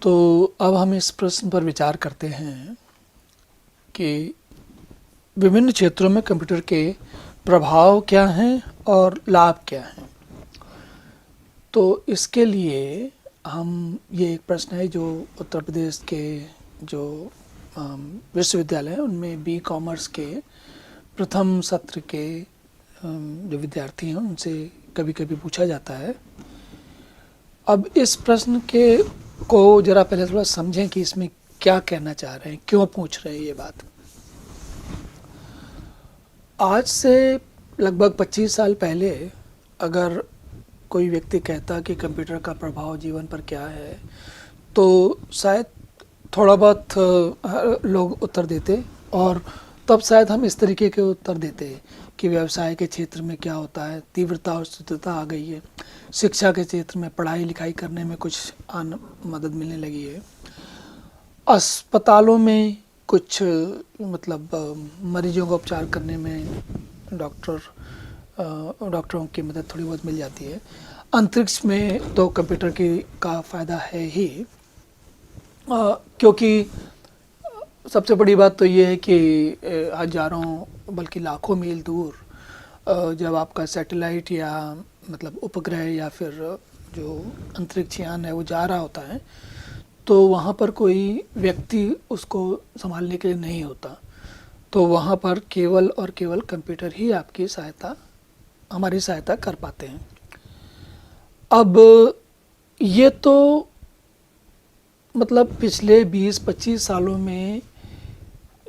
तो अब हम इस प्रश्न पर विचार करते हैं कि विभिन्न क्षेत्रों में कंप्यूटर के प्रभाव क्या हैं और लाभ क्या हैं। तो इसके लिए हम ये एक प्रश्न है जो उत्तर प्रदेश के जो विश्वविद्यालय हैं उनमें बी कॉमर्स के प्रथम सत्र के जो विद्यार्थी हैं उनसे कभी कभी पूछा जाता है। अब इस प्रश्न को ज़रा पहले थोड़ा समझें कि इसमें क्या कहना चाह रहे हैं, क्यों पूछ रहे हैं ये बात। आज से लगभग 25 साल पहले अगर कोई व्यक्ति कहता कि कंप्यूटर का प्रभाव जीवन पर क्या है तो शायद थोड़ा बहुत लोग उत्तर देते, और तब शायद हम इस तरीके के उत्तर देते कि व्यवसाय के क्षेत्र में क्या होता है, तीव्रता और शुद्धता आ गई है, शिक्षा के क्षेत्र में पढ़ाई लिखाई करने में कुछ मदद मिलने लगी है, अस्पतालों में कुछ मरीजों का उपचार करने में डॉक्टरों की मदद थोड़ी बहुत मिल जाती है, अंतरिक्ष में तो कंप्यूटर का फ़ायदा है ही, क्योंकि सबसे बड़ी बात तो ये है कि हज़ारों बल्कि लाखों मील दूर जब आपका सैटेलाइट या उपग्रह या फिर जो अंतरिक्ष यान है वो जा रहा होता है तो वहाँ पर कोई व्यक्ति उसको संभालने के लिए नहीं होता, तो वहाँ पर केवल और केवल कंप्यूटर ही हमारी सहायता कर पाते हैं। अब ये तो पिछले 20-25 सालों में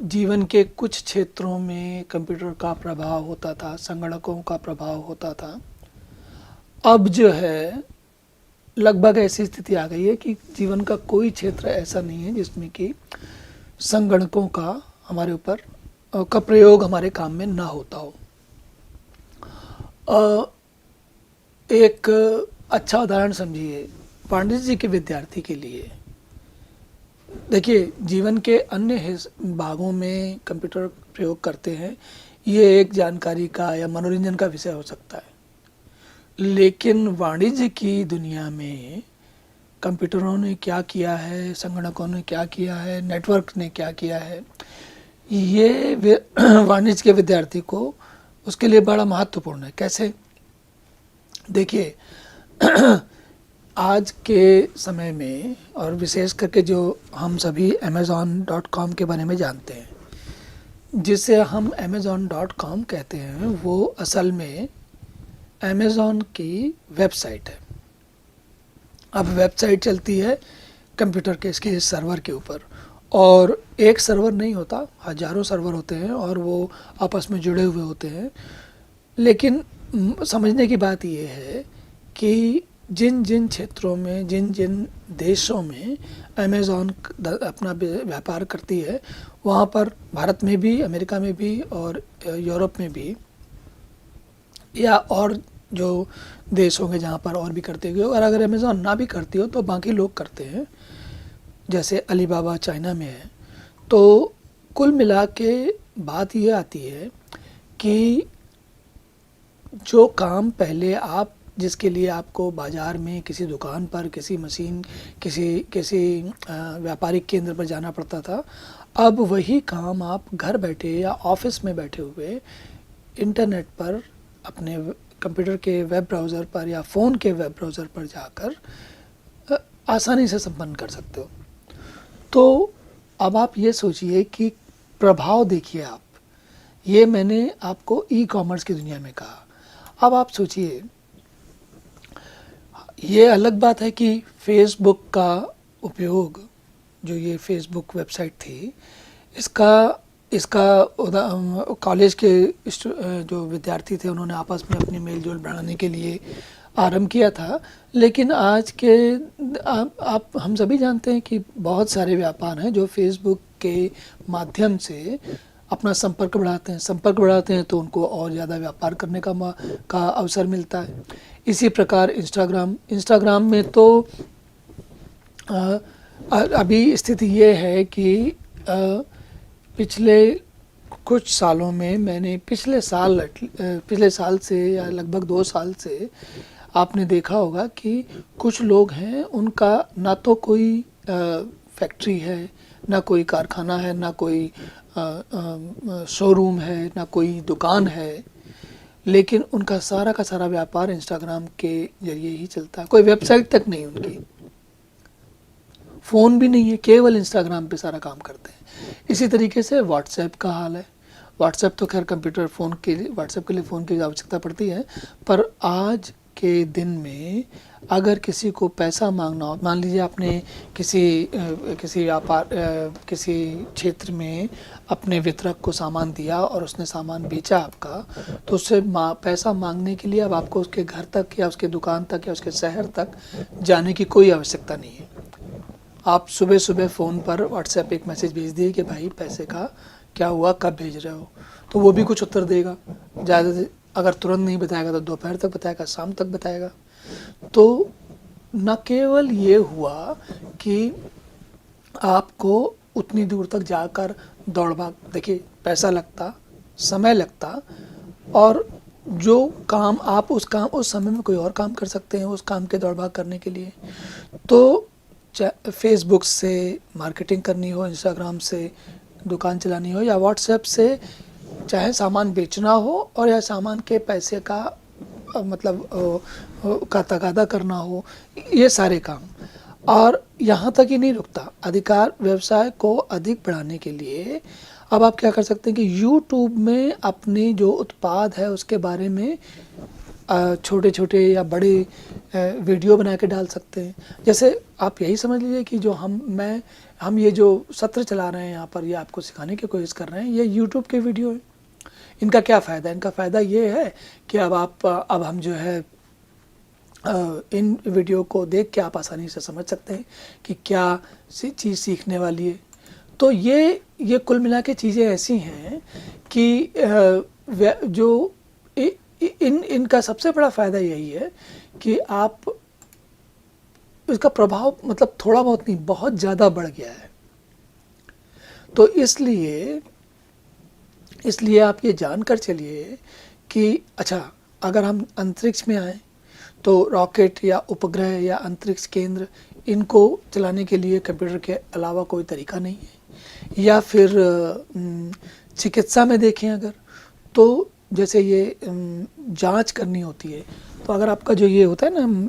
जीवन के कुछ क्षेत्रों में कंप्यूटर का प्रभाव होता था, संगणकों का प्रभाव होता था। अब जो है लगभग ऐसी स्थिति आ गई है कि जीवन का कोई क्षेत्र ऐसा नहीं है जिसमें कि संगणकों का हमारे ऊपर का प्रयोग हमारे काम में ना होता हो। एक अच्छा उदाहरण समझिए पांडित जी के विद्यार्थी के लिए। देखिए, जीवन के अन्य भागों में कंप्यूटर प्रयोग करते हैं, ये एक जानकारी का या मनोरंजन का विषय हो सकता है, लेकिन वाणिज्य की दुनिया में कंप्यूटरों ने क्या किया है, संगणकों ने क्या किया है, नेटवर्क ने क्या किया है, ये वाणिज्य के विद्यार्थी को उसके लिए बड़ा महत्वपूर्ण है। कैसे? देखिए, आज के समय में और विशेष करके जो हम सभी Amazon.com के बारे में जानते हैं, जिसे हम Amazon.com कहते हैं, वो असल में Amazon की वेबसाइट है। अब वेबसाइट चलती है कंप्यूटर के इसके सर्वर के ऊपर, और एक सर्वर नहीं होता, हज़ारों सर्वर होते हैं और वो आपस में जुड़े हुए होते हैं। लेकिन समझने की बात ये है कि जिन जिन क्षेत्रों में, जिन जिन देशों में Amazon अपना व्यापार करती है, वहाँ पर भारत में भी, अमेरिका में भी और यूरोप में भी, या और जो देश होंगे जहाँ पर और भी करते होंगे, और अगर Amazon ना भी करती हो तो बाकी लोग करते हैं, जैसे अलीबाबा चाइना में है। तो कुल मिला के बात ये आती है कि जो काम पहले जिसके लिए आपको बाज़ार में, किसी दुकान पर, किसी मशीन, किसी व्यापारिक केंद्र पर जाना पड़ता था, अब वही काम आप घर बैठे या ऑफिस में बैठे हुए इंटरनेट पर, अपने कंप्यूटर के वेब ब्राउज़र पर या फ़ोन के वेब ब्राउज़र पर जाकर आसानी से संपन्न कर सकते हो। तो अब आप ये सोचिए कि प्रभाव देखिए आप, ये मैंने आपको ई कॉमर्स की दुनिया में कहा। अब आप सोचिए, ये अलग बात है कि फेसबुक का उपयोग, जो ये फेसबुक वेबसाइट थी, इसका कॉलेज के जो विद्यार्थी थे उन्होंने आपस में अपनी मेल जोल बढ़ाने के लिए आरंभ किया था। लेकिन आज के आप हम सभी जानते हैं कि बहुत सारे व्यापार हैं जो फेसबुक के माध्यम से अपना संपर्क बढ़ाते हैं तो उनको और ज़्यादा व्यापार करने का अवसर मिलता है। इसी प्रकार इंस्टाग्राम में तो अभी स्थिति ये है कि पिछले कुछ सालों में मैंने पिछले साल से या लगभग 2 साल से आपने देखा होगा कि कुछ लोग हैं, उनका ना तो कोई फैक्ट्री है, ना कोई कारखाना है, ना कोई शोरूम है, ना कोई दुकान है, लेकिन उनका सारा का सारा व्यापार इंस्टाग्राम के जरिए ही चलता है। कोई वेबसाइट तक नहीं उनकी, फ़ोन भी नहीं है, केवल इंस्टाग्राम पे सारा काम करते हैं। इसी तरीके से व्हाट्सएप का हाल है। व्हाट्सएप तो खैर कंप्यूटर फ़ोन के लिए, व्हाट्सएप के लिए फ़ोन की आवश्यकता पड़ती है, पर आज के दिन में अगर किसी को पैसा मांगना हो, मान लीजिए आपने किसी व्यापार किसी क्षेत्र में अपने वितरक को सामान दिया और उसने सामान बेचा आपका, तो उससे पैसा मांगने के लिए अब आपको उसके घर तक या उसके दुकान तक या उसके शहर तक जाने की कोई आवश्यकता नहीं है। आप सुबह सुबह फ़ोन पर व्हाट्सएप एक मैसेज भेज दिए कि भाई पैसे का क्या हुआ, कब भेज रहे हो, तो वो भी कुछ उत्तर देगा। ज़्यादा से अगर तुरंत नहीं बताएगा तो दोपहर तक बताएगा, शाम तक बताएगा। तो न केवल ये हुआ कि आपको उतनी दूर तक जाकर दौड़ भाग, देखिए पैसा लगता, समय लगता, और जो काम आप उस समय में कोई और काम कर सकते हैं उस काम के दौड़ भाग करने के लिए। तो फेसबुक से मार्केटिंग करनी हो, इंस्टाग्राम से दुकान चलानी हो, या व्हाट्सएप से चाहे सामान बेचना हो और या सामान के पैसे का मतलब का तगादा करना हो, ये सारे काम। और यहाँ तक ही नहीं रुकता, अधिकार व्यवसाय को अधिक बढ़ाने के लिए अब आप क्या कर सकते हैं कि यूट्यूब में अपने जो उत्पाद है उसके बारे में छोटे छोटे या बड़े वीडियो बना के डाल सकते हैं। जैसे आप यही समझ लीजिए कि जो हम ये जो सत्र चला रहे हैं यहाँ पर, ये आपको सिखाने की कोशिश कर रहे हैं, ये यूट्यूब के वीडियो हैं। इनका क्या फ़ायदा है? इनका फ़ायदा ये है कि अब हम जो है इन वीडियो को देख के आप आसानी से समझ सकते हैं कि क्या चीज़ सीखने वाली है। तो ये कुल मिला के चीज़ें ऐसी हैं कि जो इनका सबसे बड़ा फ़ायदा यही है कि आप इसका प्रभाव मतलब थोड़ा बहुत नहीं, बहुत ज़्यादा बढ़ गया है। तो इसलिए आप ये जानकर चलिए कि अच्छा, अगर हम अंतरिक्ष में आए तो रॉकेट या उपग्रह या अंतरिक्ष केंद्र, इनको चलाने के लिए कंप्यूटर के अलावा कोई तरीका नहीं है। या फिर चिकित्सा में देखें अगर, तो जैसे ये जांच करनी होती है, तो अगर आपका जो ये होता है ना,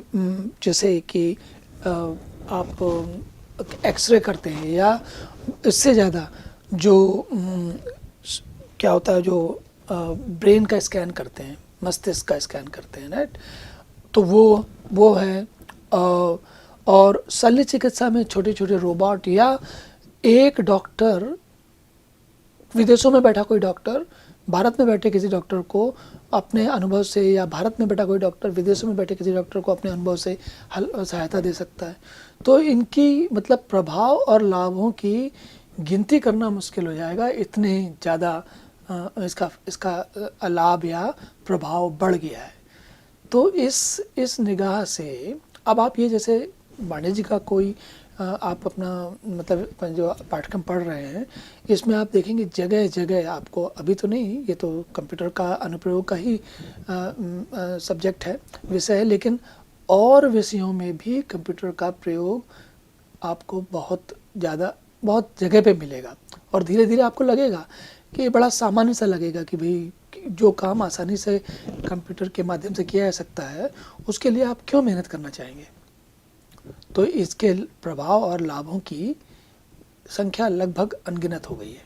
जैसे कि आप एक्सरे करते हैं, या इससे ज़्यादा जो क्या होता है, जो ब्रेन का स्कैन करते हैं, मस्तिष्क का स्कैन करते हैं, राइट, तो वो है। और शल्य चिकित्सा में छोटे छोटे रोबोट, या एक डॉक्टर, विदेशों में बैठा कोई डॉक्टर भारत में बैठे किसी डॉक्टर को अपने अनुभव से, या भारत में बैठा कोई डॉक्टर विदेशों में बैठे किसी डॉक्टर को अपने अनुभव से सहायता दे सकता है। तो इनकी मतलब प्रभाव और लाभों की गिनती करना मुश्किल हो जाएगा, इतने ज़्यादा इसका लाभ या प्रभाव बढ़ गया है। तो इस निगाह से अब आप ये जैसे वाणिज्य का कोई आप अपना मतलब जो पाठ्यक्रम पढ़ रहे हैं, इसमें आप देखेंगे जगह जगह आपको, अभी तो नहीं, ये तो कंप्यूटर का अनुप्रयोग का ही सब्जेक्ट है, विषय है, लेकिन और विषयों में भी कंप्यूटर का प्रयोग आपको बहुत जगह पे मिलेगा। और धीरे धीरे आपको लगेगा कि ये बड़ा सामान्य सा लगेगा कि भाई जो काम आसानी से कंप्यूटर के माध्यम से किया जा सकता है, उसके लिए आप क्यों मेहनत करना चाहेंगे। तो इसके प्रभाव और लाभों की संख्या लगभग अनगिनत हो गई है।